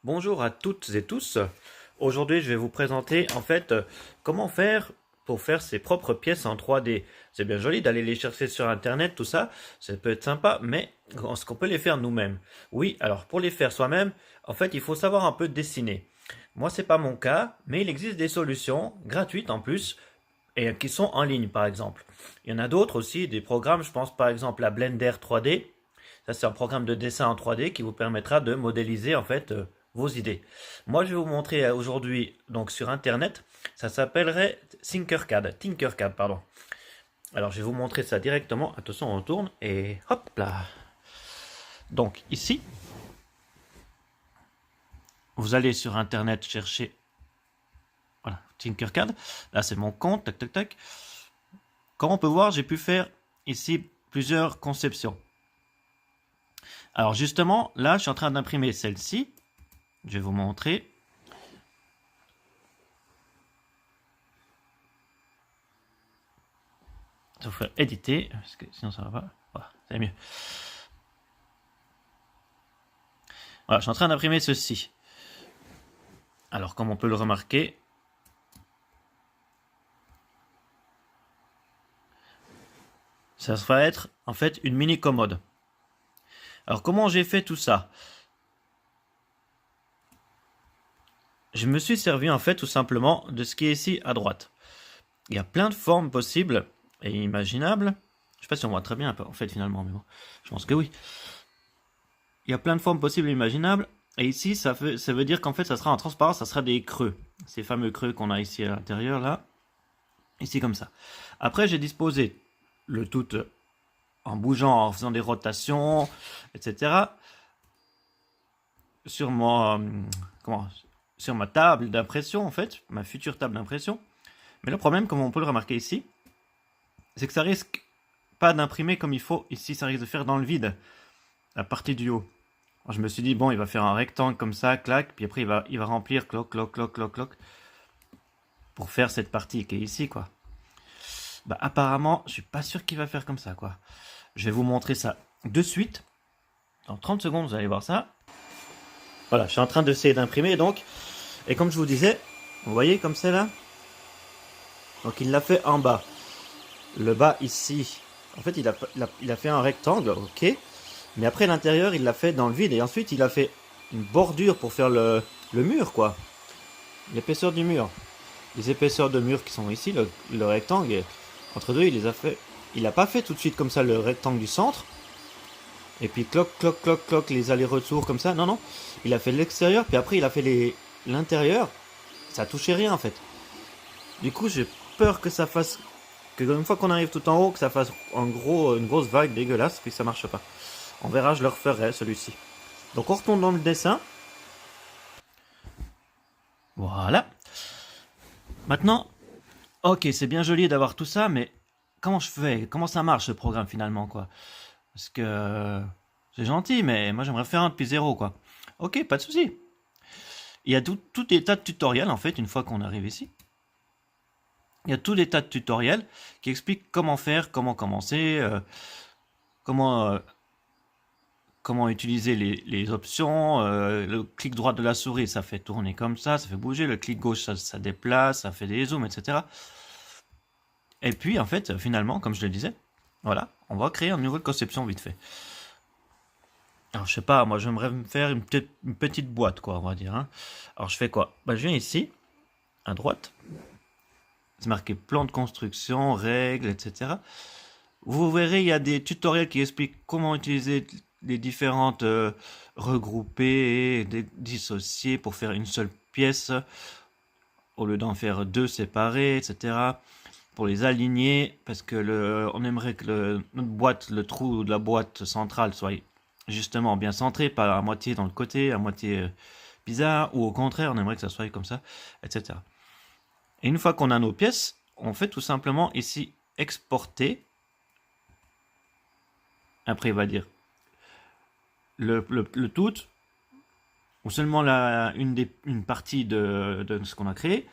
Bonjour à toutes et tous. Aujourd'hui, je vais vous présenter comment faire pour faire ses propres pièces en 3D. C'est bien joli d'aller les chercher sur internet, tout ça, ça peut être sympa, mais est-ce qu'on peut les faire nous-mêmes? Oui, alors pour les faire soi-même, il faut savoir un peu dessiner. Moi, c'est pas mon cas, mais il existe des solutions gratuites en plus et qui sont en ligne par exemple. Il y en a d'autres aussi, des programmes, je pense par exemple à Blender 3D. Ça, c'est un programme de dessin en 3D qui vous permettra de modéliser vos idées. Moi, je vais vous montrer aujourd'hui donc sur internet. Ça s'appellerait Tinkercad, pardon. Alors, je vais vous montrer ça directement. Attention, on tourne et hop là. Donc ici, vous allez sur internet chercher voilà, Tinkercad. Là, c'est mon compte. Tac, tac, tac. Comme on peut voir, j'ai pu faire ici plusieurs conceptions. Alors justement, là, je suis en train d'imprimer celle-ci. Je vais vous montrer. Il faut faire éditer, parce que sinon ça va pas. Voilà, c'est mieux. Voilà, je suis en train d'imprimer ceci. Alors, comme on peut le remarquer, ça va être en fait une mini commode. Alors, comment j'ai fait tout ça? Je me suis servi en fait tout simplement de ce qui est ici à droite. Il y a plein de formes possibles et imaginables. Je sais pas si on voit très bien en fait finalement, mais bon, je pense que oui. Il y a plein de formes possibles et imaginables. Et ici, ça veut dire qu'en fait, ça sera en transparence, ça sera des creux. Ces fameux creux qu'on a ici à l'intérieur, là. Ici, comme ça. Après, j'ai disposé le tout en bougeant, en faisant des rotations, etc. Sur sur ma table d'impression, en fait. Ma future table d'impression. Mais le problème, comme on peut le remarquer ici, c'est que ça risque pas d'imprimer comme il faut. Ici, ça risque de faire dans le vide. La partie du haut. Alors, je me suis dit, bon, il va faire un rectangle comme ça, clac, puis après il va remplir, cloc, cloc, cloc, cloc, cloc, pour faire cette partie qui est ici, quoi. Bah, apparemment, je suis pas sûr qu'il va faire comme ça, quoi. Je vais vous montrer ça de suite. Dans 30 secondes, vous allez voir ça. Voilà, je suis en train d'essayer d'imprimer, donc. Et comme je vous disais, vous voyez comme c'est là? Donc, il l'a fait en bas. Le bas ici. En fait, il a fait un rectangle, ok. Mais après, l'intérieur, il l'a fait dans le vide. Et ensuite, il a fait une bordure pour faire le mur, quoi. L'épaisseur du mur. Les épaisseurs de mur qui sont ici, le rectangle, et entre deux, il les a fait. Il n'a pas fait tout de suite comme ça le rectangle du centre. Et puis cloc, cloc, cloc, cloc, les allers-retours comme ça. Non, non. Il a fait l'extérieur, puis après, il a fait l'intérieur. Ça touchait rien, en fait. Du coup, j'ai peur que ça fasse. Que une fois qu'on arrive tout en haut, que ça fasse une grosse vague dégueulasse, puis ça marche pas. On verra, je le referai celui-ci. Donc on retourne dans le dessin. Voilà. Maintenant, ok, c'est bien joli d'avoir tout ça, mais comment je fais? Comment ça marche ce programme finalement, quoi? Parce que c'est gentil, mais moi j'aimerais faire un depuis zéro, quoi. Ok, pas de souci. Il y a tout des tas de tutoriels en fait une fois qu'on arrive ici. Il y a tout des tas de tutoriels qui expliquent comment faire, comment commencer, comment comment utiliser les options. Le clic droit de la souris, ça fait tourner comme ça fait bouger. Le clic gauche, ça déplace, ça fait des zooms, etc. Et puis, en fait, finalement, comme je le disais, voilà, on va créer une nouvelle conception vite fait. Alors, je sais pas, moi, j'aimerais me faire une petite boîte, quoi, on va dire. Hein. Alors, je fais quoi? Bah, je viens ici, à droite. C'est marqué plan de construction, règles, etc. Vous verrez, il y a des tutoriels qui expliquent comment utiliser les différentes regroupées et dissocier pour faire une seule pièce au lieu d'en faire deux séparées, etc. Pour les aligner, parce que on aimerait que notre boîte, le trou de la boîte centrale soit justement bien centré, pas à moitié dans le côté, à moitié bizarre, ou au contraire, on aimerait que ça soit comme ça, etc. Et une fois qu'on a nos pièces, on fait tout simplement ici exporter. Après, il va dire le tout, ou seulement une partie de ce qu'on a créé.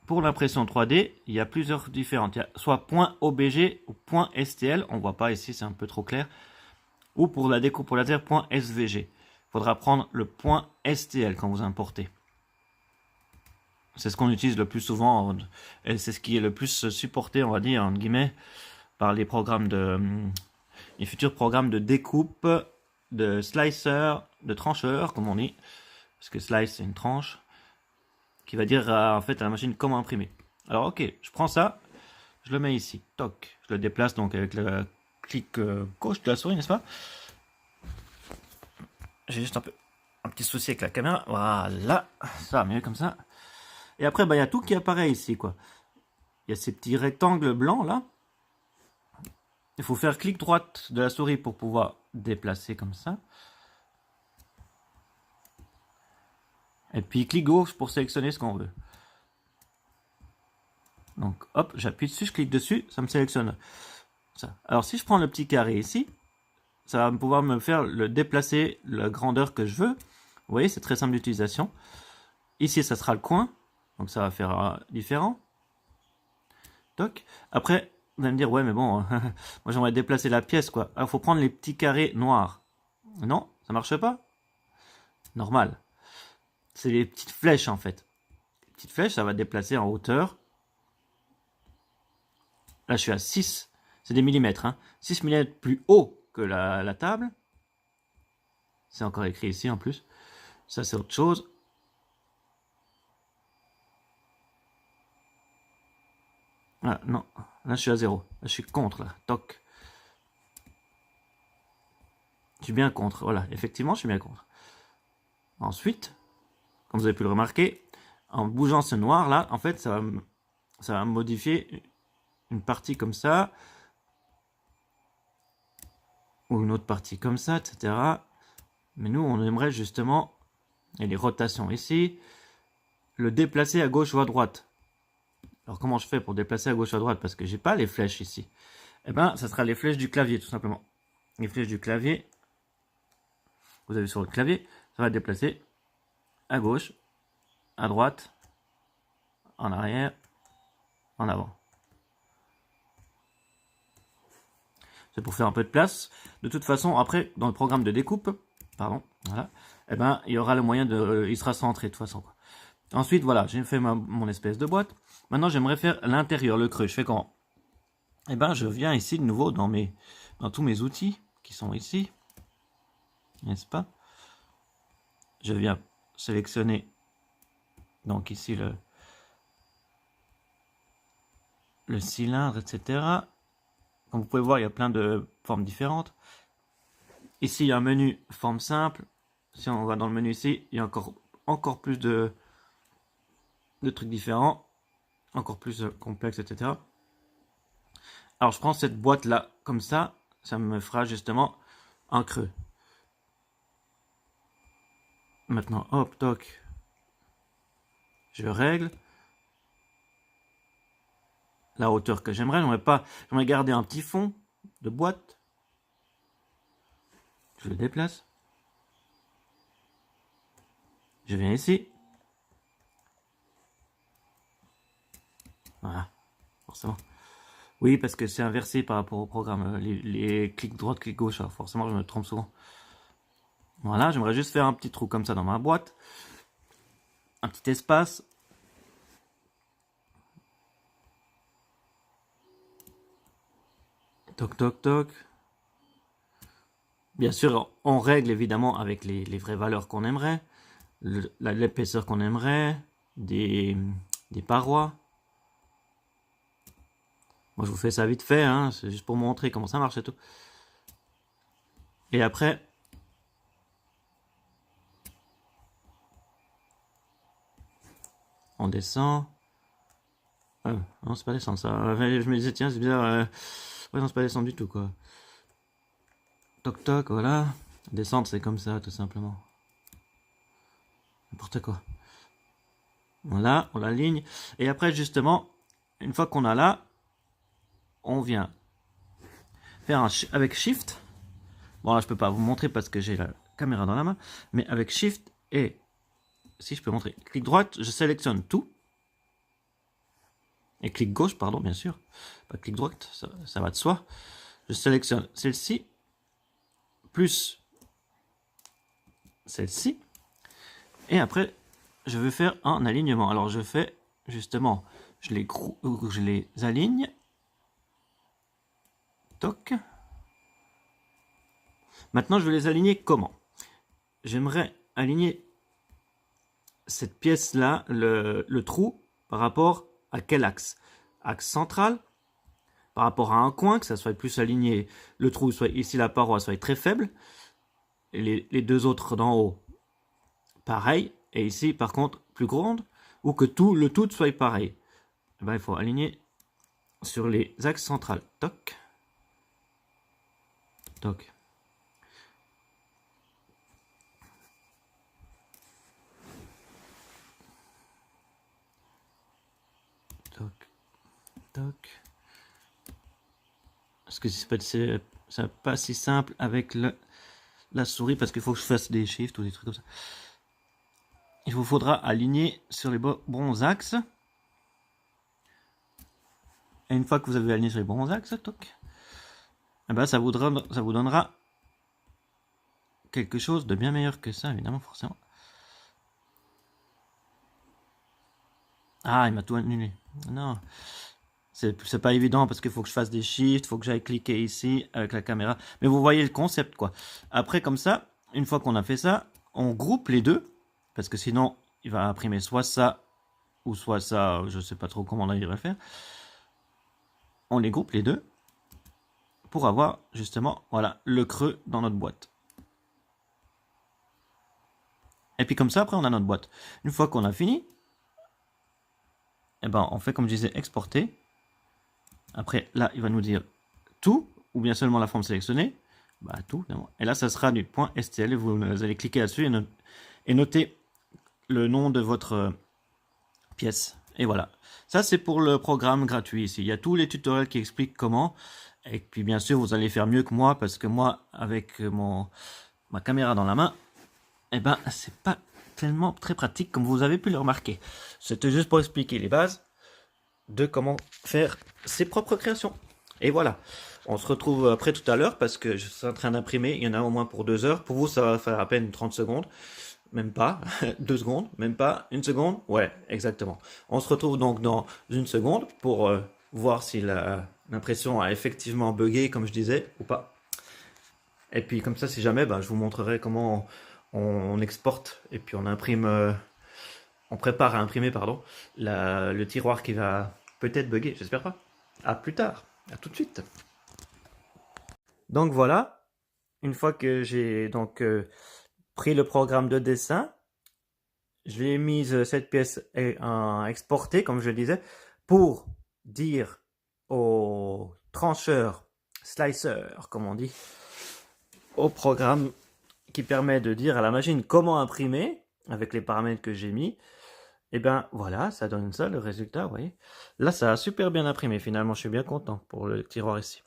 Pour l'impression 3D, il y a plusieurs différentes. Il y a soit .obg ou .stl, on voit pas ici, c'est un peu trop clair. Ou pour la découpe pour laser, .svg. faudra prendre le point STL quand vous importez. C'est ce qu'on utilise le plus souvent et c'est ce qui est le plus supporté, on va dire, entre guillemets, par les programmes les futurs programmes de découpe, de slicer, de trancheur, comme on dit. Parce que slice, c'est une tranche qui va dire en fait à la machine comment imprimer. Alors, ok, je prends ça, je le mets ici. Toc, je le déplace donc avec le clic gauche de la souris, n'est-ce pas? J'ai juste un petit souci avec la caméra. Voilà, ça va mieux comme ça. Et après, bah, y a tout qui apparaît ici, quoi. Il y a ces petits rectangles blancs, là. Il faut faire clic droite de la souris pour pouvoir déplacer comme ça. Et puis clic gauche pour sélectionner ce qu'on veut. Donc, hop, j'appuie dessus, je clique dessus, ça me sélectionne ça. Alors, si je prends le petit carré ici, ça va pouvoir me faire le déplacer la grandeur que je veux. Vous voyez, c'est très simple d'utilisation. Ici, ça sera le coin. Donc, ça va faire différent. Toc. Après, vous allez me dire, ouais, mais bon, moi, j'aimerais déplacer la pièce, quoi. Alors, il faut prendre les petits carrés noirs. Non, ça marche pas. Normal. C'est les petites flèches, en fait. Les petites flèches, ça va déplacer en hauteur. Là, je suis à 6. C'est des millimètres, hein. 6 millimètres plus haut que la table. C'est encore écrit ici, en plus. Ça, c'est autre chose. Ah, non, là je suis à 0. Là je suis contre, là. Toc. Je suis bien contre. Voilà, effectivement, je suis bien contre. Ensuite, comme vous avez pu le remarquer, en bougeant ce noir là, en fait, ça va modifier une partie comme ça. Ou une autre partie comme ça, etc. Mais nous, on aimerait justement, et les rotations ici, le déplacer à gauche ou à droite. Alors comment je fais pour déplacer à gauche ou à droite? Parce que j'ai pas les flèches ici. Eh bien, ça sera les flèches du clavier, tout simplement. Les flèches du clavier, vous avez sur le clavier, ça va déplacer à gauche, à droite, en arrière, en avant. C'est pour faire un peu de place. De toute façon, après, dans le programme de découpe, pardon, voilà, eh ben, il y aura le moyen de... il sera centré de toute façon, quoi. Ensuite, voilà, j'ai fait mon espèce de boîte. Maintenant, j'aimerais faire l'intérieur, le creux. Je fais comment? Eh ben, je viens ici de nouveau dans tous mes outils qui sont ici, n'est-ce pas? Je viens sélectionner donc ici le cylindre, etc. Comme vous pouvez voir, il y a plein de formes différentes. Ici, il y a un menu forme simple. Si on va dans le menu ici, il y a encore plus de trucs différents, encore plus complexes, etc. Alors, je prends cette boîte-là comme ça me fera justement un creux. Maintenant, hop, toc, je règle la hauteur que j'aimerais. J'aimerais garder un petit fond de boîte. Je le déplace. Je viens ici. Voilà, forcément. Oui, parce que c'est inversé par rapport au programme. Les clics droite, clic gauche, alors forcément, je me trompe souvent. Voilà, j'aimerais juste faire un petit trou comme ça dans ma boîte. Un petit espace. Toc, toc, toc. Bien sûr, on règle évidemment avec les vraies valeurs qu'on aimerait. L'épaisseur qu'on aimerait. Des parois. Moi, je vous fais ça vite fait, hein, c'est juste pour montrer comment ça marche et tout. Et après, on descend. Non, c'est pas descendre ça. Je me disais, tiens, c'est bizarre. Ouais, non, c'est pas descendre du tout, quoi. Toc, toc, voilà. Descendre, c'est comme ça, tout simplement. N'importe quoi. Voilà, on l'aligne. Et après, justement, une fois qu'on a là, on vient faire avec Shift. Bon, là, je peux pas vous montrer parce que j'ai la caméra dans la main. Mais avec Shift et... Si je peux montrer. Clic droite, je sélectionne tout. Et clic gauche, pardon, bien sûr. Pas clic droite, ça va de soi. Je sélectionne celle-ci. Plus celle-ci. Et après, je veux faire un alignement. Alors je fais justement, je les aligne. Toc. Maintenant, je vais les aligner comment? J'aimerais aligner cette pièce-là, le trou, par rapport à quel axe? Axe central, par rapport à un coin, que ça soit plus aligné, le trou soit ici, la paroi soit très faible, et les deux autres d'en haut, pareil, et ici, par contre, plus grande, ou que le tout soit pareil. Et ben, il faut aligner sur les axes centrales. Toc. Toc. Toc. Toc. Parce que c'est pas si simple avec la souris, parce qu'il faut que je fasse des shifts ou des trucs comme ça. Il vous faudra aligner sur les bons axes. Et une fois que vous avez aligné sur les bons axes, toc, et ben ça vous donnera quelque chose de bien meilleur que ça, évidemment, forcément. Ah, il m'a tout annulé. Non. C'est pas évident parce qu'il faut que je fasse des shifts, il faut que j'aille cliquer ici avec la caméra. Mais vous voyez le concept, quoi. Après, comme ça, une fois qu'on a fait ça, on groupe les deux. Parce que sinon, il va imprimer soit ça, ou soit ça, je sais pas trop comment on va faire. On les groupe les deux pour avoir justement, voilà, le creux dans notre boîte. Et puis comme ça, après, on a notre boîte. Une fois qu'on a fini, eh ben, on fait comme je disais, exporter. Après, là, il va nous dire tout, ou bien seulement la forme sélectionnée. Bah, tout, et là, ça sera du point .stl. Vous allez cliquer là-dessus et noter le nom de votre pièce. Et voilà. Ça, c'est pour le programme gratuit ici. Il y a tous les tutoriels qui expliquent comment. Et puis, bien sûr, vous allez faire mieux que moi, parce que moi, avec ma caméra dans la main, eh ben, c'est pas tellement très pratique, comme vous avez pu le remarquer. C'était juste pour expliquer les bases de comment faire ses propres créations. Et voilà. On se retrouve après tout à l'heure, parce que je suis en train d'imprimer. Il y en a au moins pour 2 heures. Pour vous, ça va faire à peine 30 secondes. Même pas, 2 secondes, même pas, 1 seconde. Ouais, exactement. On se retrouve donc dans 1 seconde pour voir si l'impression a effectivement bugué, comme je disais, ou pas. Et puis comme ça, si jamais, je vous montrerai comment on exporte et puis on imprime, on prépare à imprimer, pardon, le tiroir qui va peut-être bugger, j'espère pas. À plus tard, à tout de suite. Donc voilà, une fois que j'ai donc pris le programme de dessin, j'ai mis cette pièce à exporter, comme je le disais, pour dire au trancheur, slicer, comme on dit, au programme qui permet de dire à la machine comment imprimer, avec les paramètres que j'ai mis. Et bien voilà, ça donne ça, le résultat, vous voyez. Là, ça a super bien imprimé, finalement, je suis bien content pour le tiroir ici.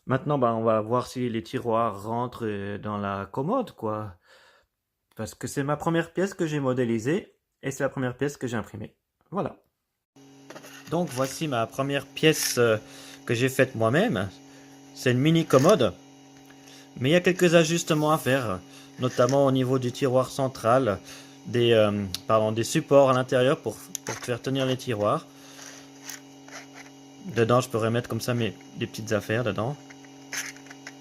Maintenant, on va voir si les tiroirs rentrent dans la commode, quoi. Parce que c'est ma première pièce que j'ai modélisée et c'est la première pièce que j'ai imprimée. Voilà. Donc voici ma première pièce que j'ai faite moi-même. C'est une mini commode. Mais il y a quelques ajustements à faire, notamment au niveau du tiroir central, des supports à l'intérieur pour faire tenir les tiroirs. Dedans, je pourrais mettre comme ça des petites affaires dedans.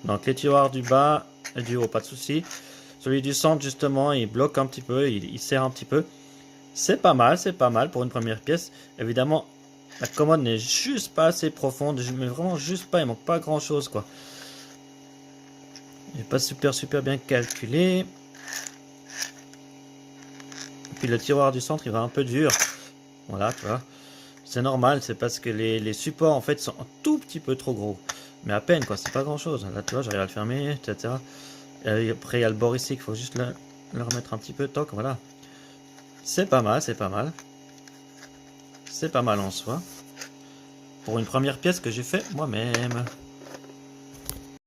Donc les tiroirs du bas et du haut, pas de souci. Celui du centre, justement, il bloque un petit peu, il serre un petit peu. C'est pas mal pour une première pièce. Évidemment, la commode n'est juste pas assez profonde, mais vraiment juste pas, il manque pas grand chose, quoi. Il n'est pas super bien calculé. Et puis le tiroir du centre, il va un peu dur. Voilà, tu vois. C'est normal, c'est parce que les supports, en fait, sont un tout petit peu trop gros. Mais à peine, quoi, c'est pas grand chose. Là, tu vois, j'arrive à le fermer, etc. Et après, il y a le bord ici qu'il faut juste le remettre un petit peu, toc, voilà. C'est pas mal, c'est pas mal. C'est pas mal en soi. Pour une première pièce que j'ai fait moi-même.